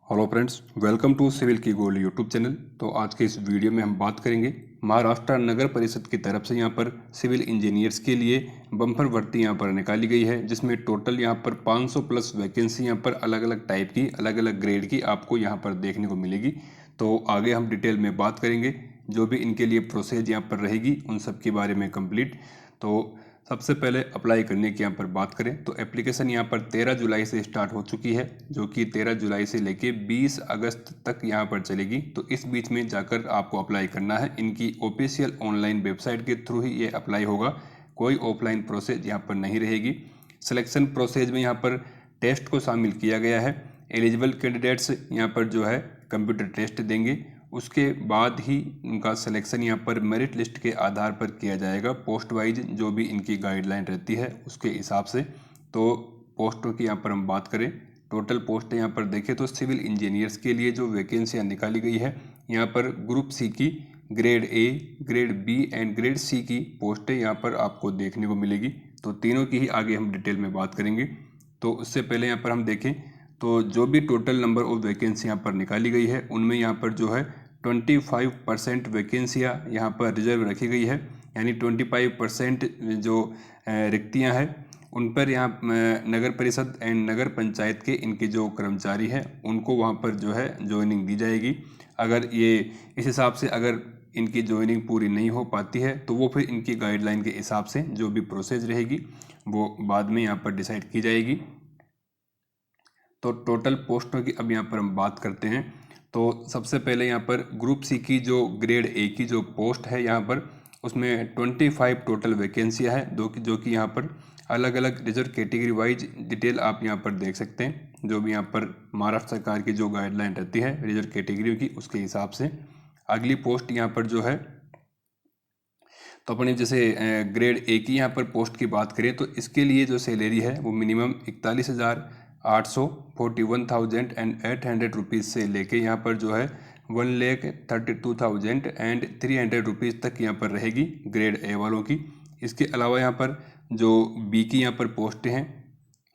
Hello friends, welcome to civil की gold YouTube channel. तो आज के इस वीडियो में हम बात करेंगे महाराष्ट्र नगर परिषद की तरफ से यहाँ पर सिविल इंजीनियर्स के लिए बम्पर भर्ती यहाँ पर निकाली गई है, जिसमें टोटल यहाँ पर 500 प्लस वैकेंसी यहाँ पर अलग अलग टाइप की अलग अलग ग्रेड की आपको यहाँ पर देखने को मिलेगी। तो आगे हम डिटेल में बात करेंगे, जो भी इनके लिए प्रोसेस यहाँ पर रहेगी उन सब के बारे में कंप्लीट। तो सबसे पहले अप्लाई करने की यहाँ पर बात करें तो एप्लीकेशन यहाँ पर 13 जुलाई से स्टार्ट हो चुकी है, जो कि 13 जुलाई से लेके 20 अगस्त तक यहाँ पर चलेगी। तो इस बीच में जाकर आपको अप्लाई करना है। इनकी ऑफिशियल ऑनलाइन वेबसाइट के थ्रू ही ये अप्लाई होगा, कोई ऑफलाइन प्रोसेस यहाँ पर नहीं रहेगी। सिलेक्शन प्रोसेस में यहाँ पर टेस्ट को शामिल किया गया है। एलिजिबल कैंडिडेट्स यहाँ पर जो है कंप्यूटर टेस्ट देंगे, उसके बाद ही उनका सिलेक्शन यहाँ पर मेरिट लिस्ट के आधार पर किया जाएगा, पोस्ट वाइज जो भी इनकी गाइडलाइन रहती है उसके हिसाब से। तो पोस्टों की यहाँ पर हम बात करें, टोटल पोस्ट यहाँ पर देखें तो सिविल इंजीनियर्स के लिए जो वैकेंसियाँ निकाली गई है यहाँ पर ग्रुप सी की grade A, grade B and grade C की पोस्टें यहाँ पर आपको देखने को मिलेगी। तो तीनों की ही आगे हम डिटेल में बात करेंगे। तो उससे पहले यहाँ पर हम देखें तो जो भी टोटल नंबर ऑफ वैकेंसी यहाँ पर निकाली गई है उनमें यहाँ पर जो है 25% वैकेंसियाँ यहाँ पर रिजर्व रखी गई है, यानी 25% जो रिक्तियाँ हैं उन पर यहाँ नगर परिषद एंड नगर पंचायत के इनके जो कर्मचारी हैं उनको वहाँ पर जो है ज्वाइनिंग दी जाएगी। अगर ये इस हिसाब से अगर इनकी ज्वाइनिंग पूरी नहीं हो पाती है तो वो फिर इनकी गाइडलाइन के हिसाब से जो भी प्रोसेस रहेगी वो बाद में यहाँ पर डिसाइड की जाएगी। तो टोटल पोस्टों की अब यहाँ पर हम बात करते हैं। तो सबसे पहले यहाँ पर ग्रुप सी की जो ग्रेड ए की जो पोस्ट है यहाँ पर उसमें 25 टोटल वैकेंसियाँ है, जो कि यहाँ पर अलग अलग रिजर्व कैटेगरी वाइज डिटेल आप यहाँ पर देख सकते हैं, जो भी यहाँ पर महाराष्ट्र सरकार की जो गाइडलाइन रहती है रिजर्व कैटेगरी की उसके हिसाब से। अगली पोस्ट यहाँ पर जो है तो अपने जैसे ग्रेड ए की यहाँ पर पोस्ट की बात करें तो इसके लिए जो सैलरी है वो मिनिमम 41,841,800 रुपीज़ से लेके यहाँ पर जो है 1,32,300 रुपीज़ तक यहाँ पर रहेगी ग्रेड ए वालों की। इसके अलावा यहाँ पर जो बी की यहाँ पर पोस्टें हैं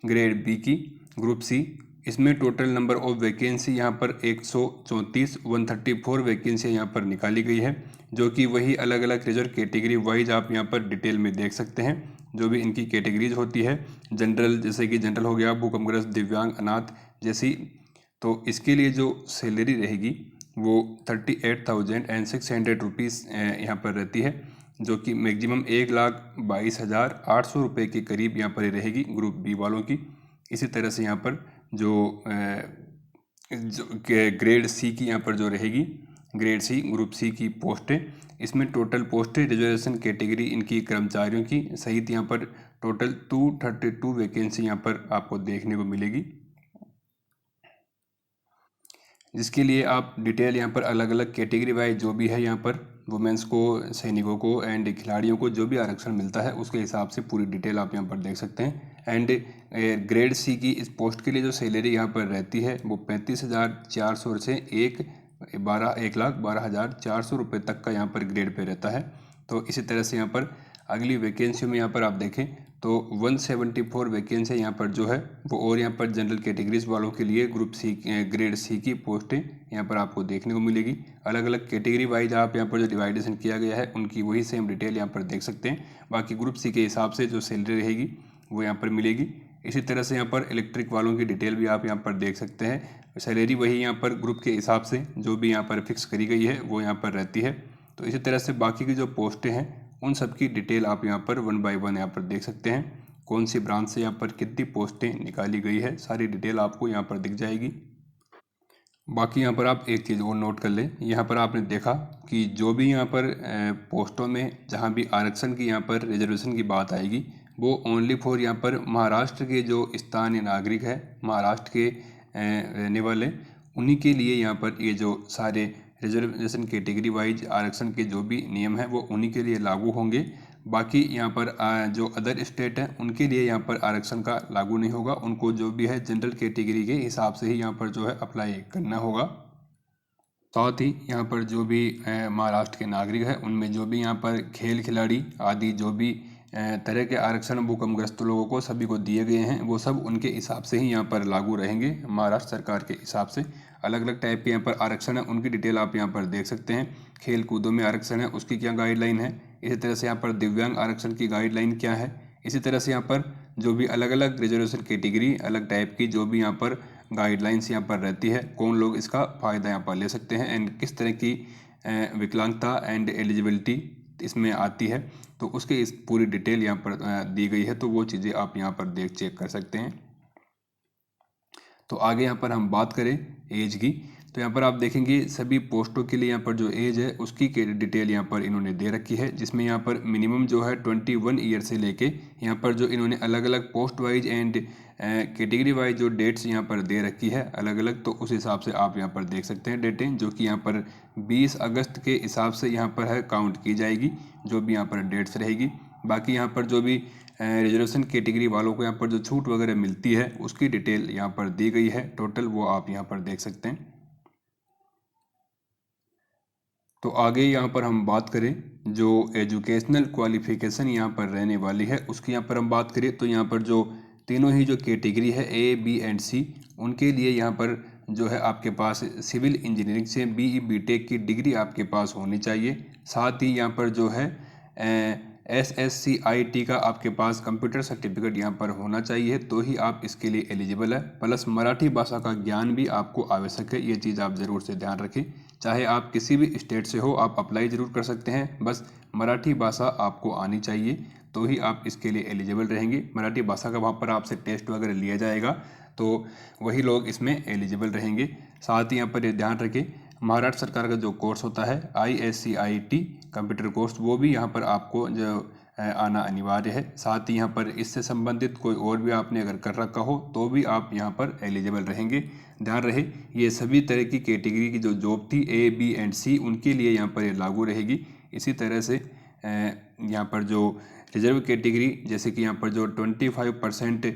ग्रेड बी की ग्रुप सी, इसमें टोटल नंबर ऑफ वैकेंसी यहाँ पर 134 वैकेंसी यहाँ पर निकाली गई है, जो कि वही अलग अलग रिजर्व कैटेगरी वाइज आप यहाँ पर डिटेल में देख सकते हैं। जो भी इनकी कैटेगरीज होती है जनरल, जैसे कि जनरल हो गया, भूकंपग्रस्त, दिव्यांग, अनाथ जैसी। तो इसके लिए जो सैलरी रहेगी वो 38,600 रुपीज़ यहाँ पर रहती है, जो कि मैक्सिमम 1,22,800 रुपये के करीब यहाँ पर रहेगी ग्रुप बी वालों की। इसी तरह से यहाँ पर जो ग्रेड सी की यहाँ पर जो रहेगी ग्रेड सी ग्रुप सी की पोस्टें, इसमें टोटल पोस्टें रिजर्वेशन कैटेगरी इनकी कर्मचारियों की सहित यहाँ पर टोटल 232 वैकेंसी यहाँ पर आपको देखने को मिलेगी, जिसके लिए आप डिटेल यहाँ पर अलग अलग कैटेगरी वाइज जो भी है यहाँ पर वुमेंस को, सैनिकों को एंड खिलाड़ियों को जो भी आरक्षण मिलता है उसके हिसाब से पूरी डिटेल आप यहाँ पर देख सकते हैं। एंड ग्रेड सी की इस पोस्ट के लिए जो सैलरी यहाँ पर रहती है वो 35,400 से 1,12,400 रुपये तक का यहाँ पर ग्रेड पे रहता है। तो इसी तरह से यहाँ पर अगली वैकेंसियों में यहाँ पर आप देखें तो 174 वैकेंसी यहाँ पर जो है वो, और यहाँ पर जनरल कैटेगरीज वालों के लिए ग्रुप सी ग्रेड सी की पोस्टें यहाँ पर आपको देखने को मिलेगी। अलग अलग कैटेगरी वाइज आप यहाँ पर जो डिवाइडेशन किया गया है उनकी वही सेम डिटेल यहाँ पर देख सकते हैं। बाकी ग्रुप सी के हिसाब से जो सैलरी रहेगी वो यहाँ पर मिलेगी। इसी तरह से यहाँ पर इलेक्ट्रिक वालों की डिटेल भी आप यहाँ पर देख सकते हैं। सैलरी वही यहाँ पर ग्रुप के हिसाब से जो भी यहाँ पर फिक्स करी गई है वो यहाँ पर रहती है। तो इसी तरह से बाकी की जो पोस्टें हैं उन सब की डिटेल आप यहाँ पर 1 बाय 1 यहाँ पर देख सकते हैं। कौन सी ब्रांच से यहाँ पर कितनी पोस्टें निकाली गई है सारी डिटेल आपको यहाँ पर दिख जाएगी। बाकी यहाँ पर आप एक चीज़ और नोट कर लें, यहाँ पर आपने देखा कि जो भी यहाँ पर पोस्टों में जहाँ भी आरक्षण की यहाँ पर रिजर्वेशन की बात आएगी वो ओनली फॉर यहाँ पर महाराष्ट्र के जो स्थानीय नागरिक है, महाराष्ट्र के रहने वाले, उन्हीं के लिए यहाँ पर ये जो सारे रिजर्वेशन कैटेगरी वाइज आरक्षण के जो भी नियम हैं वो उन्हीं के लिए लागू होंगे। बाकी यहाँ पर जो अदर स्टेट हैं उनके लिए यहाँ पर आरक्षण का लागू नहीं होगा, उनको जो भी है जनरल कैटेगरी के हिसाब से ही यहाँ पर जो है अप्लाई करना होगा। साथ ही यहाँ पर जो भी महाराष्ट्र के नागरिक हैं उनमें जो भी यहाँ पर खेल खिलाड़ी आदि जो भी तरह के आरक्षण भूकंपग्रस्त लोगों को सभी को दिए गए हैं वो सब उनके हिसाब से ही यहाँ पर लागू रहेंगे। महाराष्ट्र सरकार के हिसाब से अलग अलग टाइप के यहाँ पर आरक्षण है, उनकी डिटेल आप यहाँ पर देख सकते हैं। खेल कूदों में आरक्षण है, उसकी क्या गाइडलाइन है। इसी तरह से यहाँ पर दिव्यांग आरक्षण की गाइडलाइन क्या है। इसी तरह से यहाँ पर जो भी अलग अलग रिजर्वेशन कैटेगरी अलग टाइप की जो भी यहाँ पर गाइडलाइंस यहाँ पर रहती है, कौन लोग इसका फ़ायदा यहाँ पर ले सकते हैं एंड किस तरह की विकलांगता एंड एलिजिबिलिटी इसमें आती है, तो उसके इस पूरी डिटेल यहाँ पर दी गई है। तो वो चीज़ें आप यहाँ पर चेक कर सकते हैं। तो आगे यहाँ पर हम बात करें एज की, तो यहाँ पर आप देखेंगे सभी पोस्टों के लिए यहाँ पर जो एज है उसकी डिटेल यहाँ पर इन्होंने दे रखी है, जिसमें यहाँ पर मिनिमम जो है 21 ईयर से लेके यहाँ पर जो इन्होंने अलग अलग post wise and category wise जो डेट्स यहाँ पर दे रखी है अलग अलग, तो उस हिसाब से आप यहाँ पर देख सकते हैं डेटें, जो कि यहाँ पर 20 अगस्त के हिसाब से यहाँ पर है काउंट की जाएगी जो भी यहाँ पर डेट्स रहेगी। बाकी यहाँ पर जो भी रिजर्वेशन कैटेगरी वालों को यहाँ पर जो छूट वगैरह मिलती है उसकी डिटेल यहाँ पर दी गई है टोटल, वो आप यहाँ पर देख सकते हैं। तो आगे यहाँ पर हम बात करें जो एजुकेशनल क्वालिफिकेशन यहाँ पर रहने वाली है उसकी यहाँ पर हम बात करें, तो यहाँ पर जो तीनों ही जो कैटेगरी है ए बी एंड सी, उनके लिए यहाँ पर जो है आपके पास सिविल इंजीनियरिंग से BE BTech की डिग्री आपके पास होनी चाहिए। साथ ही यहाँ पर जो है SSCIT का आपके पास कंप्यूटर सर्टिफिकेट यहाँ पर होना चाहिए, तो ही आप इसके लिए एलिजिबल है। प्लस मराठी भाषा का ज्ञान भी आपको आवश्यक है, ये चीज़ आप ज़रूर से ध्यान रखें। चाहे आप किसी भी स्टेट से हो आप अप्लाई ज़रूर कर सकते हैं, बस मराठी भाषा आपको आनी चाहिए तो ही आप इसके लिए एलिजिबल रहेंगे। मराठी भाषा का वहाँ पर आपसे टेस्ट वगैरह लिया जाएगा तो वही लोग इसमें एलिजिबल रहेंगे। साथ ही यहाँ पर ये ध्यान रखें महाराष्ट्र सरकार का जो कोर्स होता है ISCIT कंप्यूटर कोर्स, वो भी यहाँ पर आपको जो आना अनिवार्य है। साथ ही यहाँ पर इससे संबंधित कोई और भी आपने अगर कर रखा हो तो भी आप यहाँ पर एलिजिबल रहेंगे। ध्यान रहे ये सभी तरह की कैटेगरी की जो जॉब थी A B एंड C उनके लिए यहाँ पर ये लागू रहेगी। इसी तरह से यहाँ पर जो रिजर्व कैटेगरी जैसे कि यहाँ पर जो 25%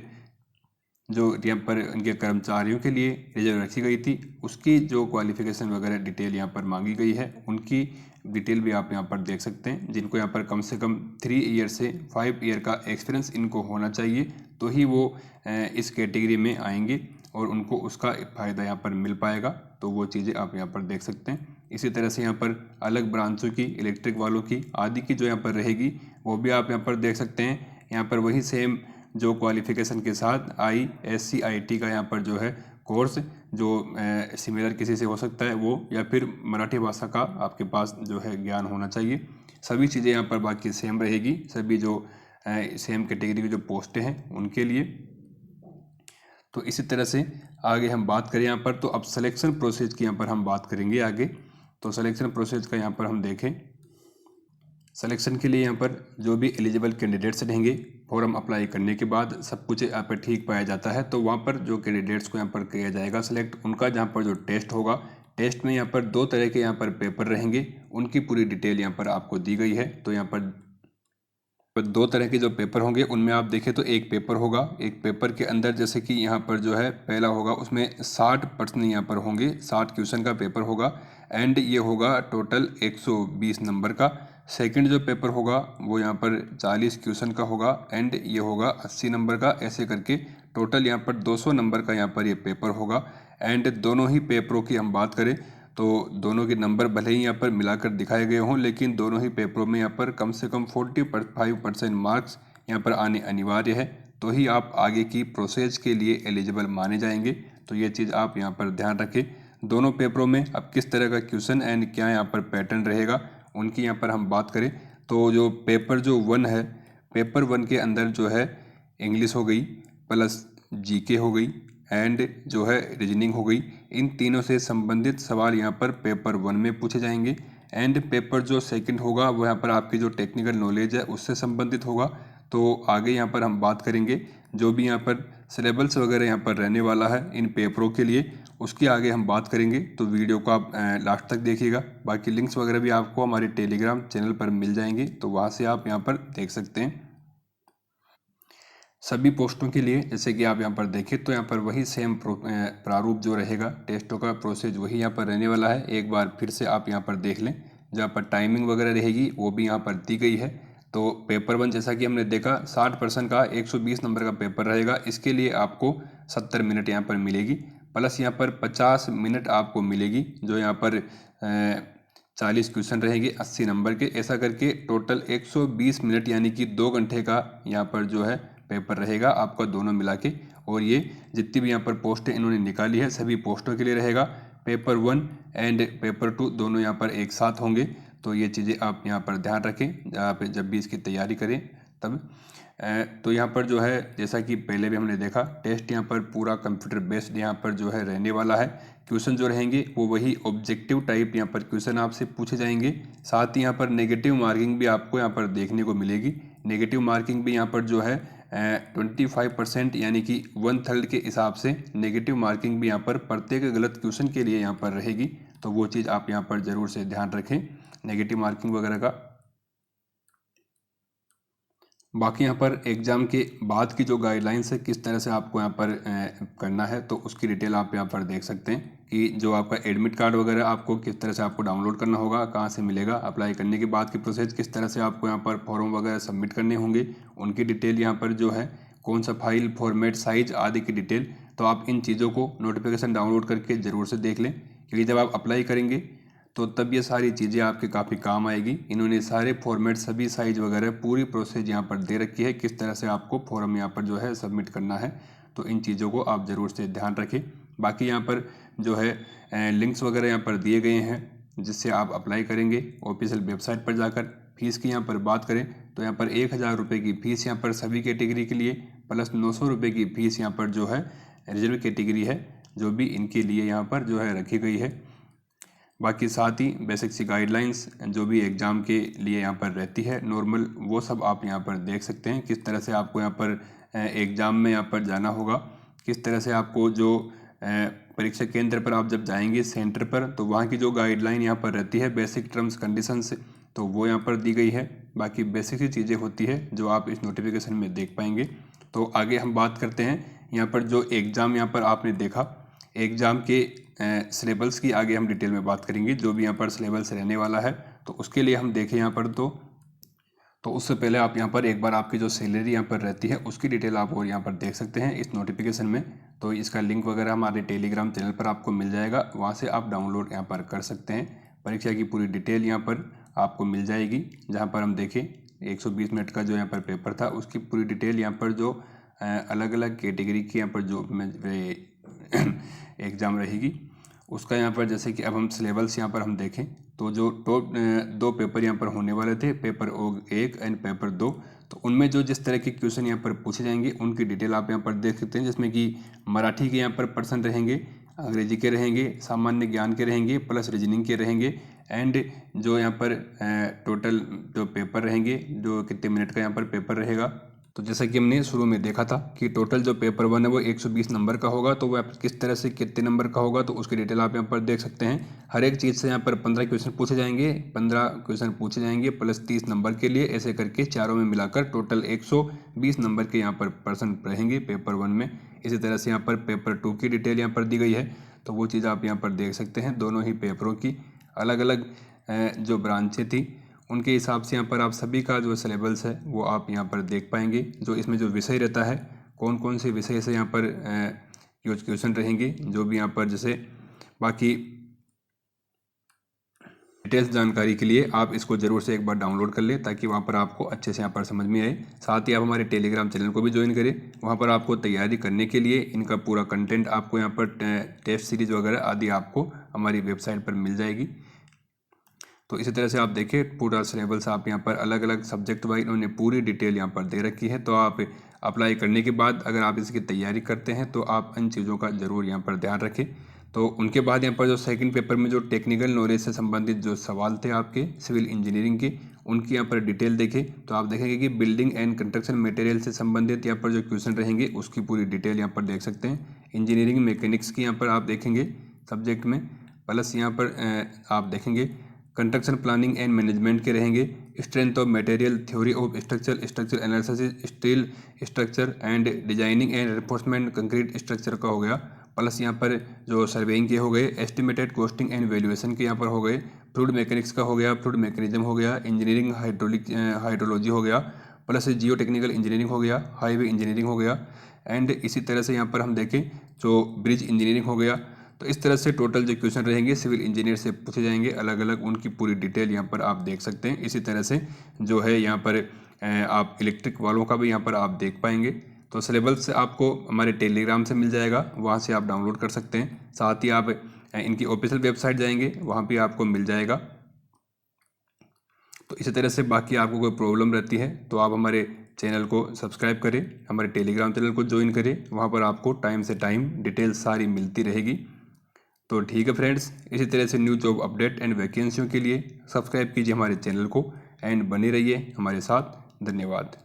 जो यहाँ पर इनके कर्मचारियों के लिए रिजर्व रखी गई थी उसकी जो क्वालिफिकेशन वगैरह डिटेल यहाँ पर मांगी गई है, उनकी डिटेल भी आप यहाँ पर देख सकते हैं। जिनको यहाँ पर कम से कम 3 ईयर से 5 ईयर का एक्सपीरियंस इनको होना चाहिए तो ही वो इस कैटेगरी में आएंगे और उनको उसका फ़ायदा यहाँ पर मिल पाएगा, तो वो चीज़ें आप यहाँ पर देख सकते हैं। इसी तरह से यहाँ पर अलग ब्रांचों की इलेक्ट्रिक वालों की आदि की जो यहाँ पर रहेगी वो भी आप यहाँ पर देख सकते हैं। यहाँ पर वही सेम जो क्वालिफिकेशन के साथ ISCIT का यहाँ पर जो है कोर्स जो सिमिलर किसी से हो सकता है वो, या फिर मराठी भाषा का आपके पास जो है ज्ञान होना चाहिए। सभी चीज़ें यहाँ पर बाकी सेम रहेगी, सभी जो सेम कैटेगरी की जो पोस्टें हैं उनके लिए। तो इसी तरह से आगे हम बात करें यहाँ पर, तो अब सिलेक्शन प्रोसेस की यहाँ पर हम बात करेंगे आगे। तो सिलेक्शन प्रोसेस का यहाँ पर हम देखें, सिलेक्शन के लिए यहाँ पर जो भी एलिजिबल कैंडिडेट्स रहेंगे फॉर्म अप्लाई करने के बाद सब कुछ यहाँ पर ठीक पाया जाता है तो वहाँ पर जो कैंडिडेट्स को यहाँ पर किया जाएगा सिलेक्ट, उनका जहाँ पर जो टेस्ट होगा, टेस्ट में यहाँ पर 2 तरह के यहाँ पर पेपर रहेंगे, उनकी पूरी डिटेल यहाँ पर आपको दी गई है। तो यहाँ पर 2 तरह के जो पेपर होंगे उनमें आप देखें तो एक पेपर होगा, एक पेपर के अंदर जैसे कि यहाँ पर जो है पहला होगा उसमें 60 प्रश्न यहाँ पर होंगे, 60 क्वेश्चन का पेपर होगा एंड ये होगा टोटल 120 नंबर का। सेकंड जो पेपर होगा वो यहाँ पर 40 क्वेश्चन का होगा एंड ये होगा 80 नंबर का, ऐसे करके टोटल यहाँ पर 200 नंबर का यहाँ पर ये पेपर होगा। एंड दोनों ही पेपरों की हम बात करें तो दोनों के नंबर भले ही यहाँ पर मिलाकर दिखाए गए हों, लेकिन दोनों ही पेपरों में यहाँ पर कम से कम 45% मार्क्स यहाँ पर आने अनिवार्य है, तो ही आप आगे की प्रोसेस के लिए एलिजिबल माने जाएंगे। तो ये चीज़ आप यहाँ पर ध्यान रखें। दोनों पेपरों में अब किस तरह का क्वेश्चन एंड क्या यहाँ पर पैटर्न रहेगा उनकी यहाँ पर हम बात करें तो जो पेपर जो 1 है, पेपर 1 के अंदर जो है इंग्लिश हो गई प्लस GK हो गई एंड जो है रीजनिंग हो गई, इन तीनों से संबंधित सवाल यहाँ पर पेपर 1 में पूछे जाएंगे। एंड पेपर जो सेकंड होगा वो यहाँ पर आपकी जो टेक्निकल नॉलेज है उससे संबंधित होगा। तो आगे यहाँ पर हम बात करेंगे जो भी यहाँ पर सिलेबस वगैरह यहाँ पर रहने वाला है इन पेपरों के लिए, उसकी आगे हम बात करेंगे। तो वीडियो को आप लास्ट तक देखिएगा। बाकी लिंक्स वगैरह भी आपको हमारे टेलीग्राम चैनल पर मिल जाएंगे, तो वहाँ से आप यहाँ पर देख सकते हैं। सभी पोस्टों के लिए जैसे कि आप यहाँ पर देखें तो यहाँ पर वही सेम प्रारूप जो रहेगा, टेस्टों का प्रोसेस वही यहाँ पर रहने वाला है। एक बार फिर से आप यहाँ पर देख लें, जहाँ पर टाइमिंग वगैरह रहेगी वो भी यहाँ पर दी गई है। तो पेपर 1 जैसा कि हमने देखा 60% का 120 नंबर का पेपर रहेगा। इसके लिए आपको 70 मिनट यहाँ पर मिलेगी, प्लस यहाँ पर 50 मिनट आपको मिलेगी, जो यहाँ पर 40 क्वेश्चन रहेंगे 80 नंबर के। ऐसा करके टोटल 120 मिनट यानी कि 2 घंटे का यहाँ पर जो है पेपर रहेगा आपका दोनों मिला के। और ये जितनी भी यहाँ पर पोस्टें इन्होंने निकाली है सभी पोस्टों के लिए रहेगा। पेपर 1 एंड पेपर 2 दोनों यहाँ पर एक साथ होंगे। तो ये चीज़ें आप यहाँ पर ध्यान रखें आप जब भी इसकी तैयारी करें तब। तो यहाँ पर जो है जैसा कि पहले भी हमने देखा टेस्ट यहाँ पर पूरा कंप्यूटर बेस्ड यहाँ पर जो है रहने वाला है। क्वेश्चन जो रहेंगे वो वही ऑब्जेक्टिव टाइप यहाँ पर क्वेश्चन आपसे पूछे जाएंगे। साथ ही यहाँ पर नेगेटिव मार्किंग भी आपको यहाँ पर देखने को मिलेगी। नेगेटिव मार्किंग भी यहाँ पर जो है 25% यानी कि 1/3 के हिसाब से नेगेटिव मार्किंग भी यहाँ पर प्रत्येक गलत क्वेश्चन के लिए यहाँ पर रहेगी। तो वो चीज़ आप यहाँ पर ज़रूर से ध्यान रखें नेगेटिव मार्किंग वगैरह का। बाकी यहाँ पर एग्ज़ाम के बाद की जो गाइडलाइंस है किस तरह से आपको यहाँ पर करना है तो उसकी डिटेल आप यहाँ पर देख सकते हैं कि जो आपका एडमिट कार्ड वगैरह आपको किस तरह से आपको डाउनलोड करना होगा, कहाँ से मिलेगा, अप्लाई करने के बाद की प्रोसेस किस तरह से आपको यहाँ पर फॉर्म वगैरह सबमिट करने होंगे, उनकी डिटेल यहाँ पर जो है कौन सा फाइल फॉर्मेट साइज आदि की डिटेल। तो आप इन चीज़ों को नोटिफिकेशन डाउनलोड करके ज़रूर से देख लें, क्योंकि जब आप अप्लाई करेंगे तो तब ये सारी चीज़ें आपके काफ़ी काम आएगी। इन्होंने सारे फॉर्मेट सभी साइज वगैरह पूरी प्रोसेस यहाँ पर दे रखी है किस तरह से आपको फॉर्म यहाँ पर जो है सबमिट करना है। तो इन चीज़ों को आप ज़रूर से ध्यान रखें। बाकी यहाँ पर जो है लिंक्स वगैरह यहाँ पर दिए गए हैं जिससे आप अप्लाई करेंगे ऑफिशियल वेबसाइट पर जाकर। फीस की यहाँ पर बात करें तो यहाँ पर 1000 रुपये की फ़ीस यहाँ पर सभी कैटेगरी के लिए, प्लस 900 रुपये की फ़ीस यहाँ पर जो है रिजर्व कैटेगरी है जो भी इनके लिए यहाँ पर जो है रखी गई है। बाकी साथ ही बेसिक सी गाइडलाइंस जो भी एग्ज़ाम के लिए यहाँ पर रहती है नॉर्मल, वो सब आप यहाँ पर देख सकते हैं किस तरह से आपको यहाँ पर एग्ज़ाम में यहाँ पर जाना होगा, किस तरह से आपको जो परीक्षा केंद्र पर आप जब जाएंगे सेंटर पर तो वहाँ की जो गाइडलाइन यहाँ पर रहती है बेसिक टर्म्स कंडीशंस तो वो यहाँ पर दी गई है। बाकी बेसिक सी चीज़ें होती है जो आप इस नोटिफिकेशन में देख पाएंगे। तो आगे हम बात करते हैं यहाँ पर जो एग्ज़ाम यहाँ पर आपने देखा एग्ज़ाम के सिलेबस की आगे हम डिटेल में बात करेंगे जो भी यहाँ पर सिलेबस रहने वाला है। तो उसके लिए हम देखें यहाँ पर तो उससे पहले आप यहाँ पर एक बार आपकी जो सैलरी यहाँ पर रहती है उसकी डिटेल आप और यहाँ पर देख सकते हैं इस नोटिफिकेशन में। तो इसका लिंक वगैरह हमारे टेलीग्राम चैनल पर आपको मिल जाएगा, वहाँ से आप डाउनलोड यहाँ पर कर सकते हैं। परीक्षा की पूरी डिटेल यहाँ पर आपको मिल जाएगी। जहाँ पर हम देखें 120 मिनट का जो यहाँ पर पेपर था उसकी पूरी डिटेल यहाँ पर जो अलग अलग कैटेगरी की यहाँ पर जो एग्ज़ाम रहेगी उसका यहाँ पर जैसे कि अब हम सिलेबस यहाँ पर हम देखें तो जो टॉप 2 पेपर यहाँ पर होने वाले थे पेपर 1 एंड पेपर 2, तो उनमें जो जिस तरह के क्वेश्चन यहाँ पर पूछे जाएंगे उनकी डिटेल आप यहाँ पर देख सकते हैं। जिसमें कि मराठी के यहाँ पर प्रश्न रहेंगे, अंग्रेजी के रहेंगे, सामान्य ज्ञान के रहेंगे, प्लस रीजनिंग के रहेंगे एंड जो यहाँ पर टोटल जो पेपर रहेंगे जो कितने मिनट का यहाँ पर पेपर रहेगा। तो जैसा कि हमने शुरू में देखा था कि टोटल जो पेपर 1 है वो 120 नंबर का होगा, तो वह किस तरह से कितने नंबर का होगा तो उसकी डिटेल आप यहाँ पर देख सकते हैं। हर एक चीज़ से यहाँ पर 15 क्वेश्चन पूछे जाएंगे, 15 क्वेश्चन पूछे जाएंगे प्लस 30 नंबर के लिए, ऐसे करके चारों में मिलाकर टोटल 120 नंबर के यहाँ पर प्रश्न रहेंगे पेपर 1 में। इसी तरह से यहाँ पर पेपर 2 की डिटेल यहाँ पर दी गई है, तो वो चीज़ आप यहाँ पर देख सकते हैं। दोनों ही पेपरों की अलग अलग जो ब्रांचें थी उनके हिसाब से यहाँ पर आप सभी का जो सिलेबस है वो आप यहाँ पर देख पाएंगे। जो इसमें जो विषय रहता है कौन कौन से विषय से यहाँ पर क्वेश्चन रहेंगे जो भी यहाँ पर जैसे। बाकी डिटेल्स जानकारी के लिए आप इसको ज़रूर से एक बार डाउनलोड कर लें ताकि वहाँ पर आपको अच्छे से यहाँ पर समझ में आए। साथ ही आप हमारे टेलीग्राम चैनल को भी ज्वाइन करें, वहाँ पर आपको तैयारी करने के लिए इनका पूरा कंटेंट आपको यहाँ पर टेस्ट सीरीज वगैरह आदि आपको हमारी वेबसाइट पर मिल जाएगी। तो इसी तरह से आप देखें पूरा सिलेबस आप यहाँ पर अलग अलग सब्जेक्ट वाइज उन्होंने पूरी डिटेल यहाँ पर दे रखी है। तो आप अप्लाई करने के बाद अगर आप इसकी तैयारी करते हैं तो आप इन चीज़ों का ज़रूर यहाँ पर ध्यान रखें। तो उनके बाद यहाँ पर जो सेकंड पेपर में जो टेक्निकल नॉलेज से संबंधित जो सवाल थे आपके सिविल इंजीनियरिंग के उनकी यहाँ पर डिटेल देखें तो आप देखेंगे कि बिल्डिंग एंड कंस्ट्रक्शन मटेरियल से संबंधित यहाँ पर जो क्वेश्चन रहेंगे उसकी पूरी डिटेल यहाँ पर देख सकते हैं। इंजीनियरिंग मैकेनिक्स की यहाँ पर आप देखेंगे सब्जेक्ट में, प्लस यहाँ पर आप देखेंगे कंस्ट्रक्शन प्लानिंग एंड मैनेजमेंट के रहेंगे, strength of material, theory of structure analysis, steel structure and designing and enforcement, concrete structure का हो गया, प्लस यहाँ पर जो सर्वेइंग के हो गए, एस्टिमेटेड कॉस्टिंग एंड वैल्यूएशन के यहाँ पर हो गए, फ्लूइड मैकेनिक्स का हो गया, फ्लूइड मैकेनिज्म हो गया, इंजीनियरिंग हाइड्रोलॉजी हो गया, प्लस जियो टेक्निकल इंजीनियरिंग हो गया, हाईवे इंजीनियरिंग हो गया, एंड इसी तरह से यहाँ पर हम देखें जो ब्रिज इंजीनियरिंग हो गया। तो इस तरह से टोटल जो क्वेश्चन रहेंगे सिविल इंजीनियर से पूछे जाएंगे, अलग अलग उनकी पूरी डिटेल यहाँ पर आप देख सकते हैं। इसी तरह से जो है यहाँ पर आप इलेक्ट्रिक वालों का भी यहाँ पर आप देख पाएंगे। तो सिलेबस आपको हमारे टेलीग्राम से मिल जाएगा, वहाँ से आप डाउनलोड कर सकते हैं। साथ ही आप इनकी ऑफिशियल वेबसाइट जाएंगे, वहाँ भी आपको मिल जाएगा। तो इसी तरह से बाकी आपको कोई प्रॉब्लम रहती है तो आप हमारे चैनल को सब्सक्राइब करें, हमारे टेलीग्राम चैनल को ज्वाइन करें, वहाँ पर आपको टाइम से टाइम डिटेल सारी मिलती रहेगी। तो ठीक है फ्रेंड्स, इसी तरह से न्यू जॉब अपडेट एंड वैकेंसियों के लिए सब्सक्राइब कीजिए हमारे चैनल को एंड बने रहिए हमारे साथ। धन्यवाद।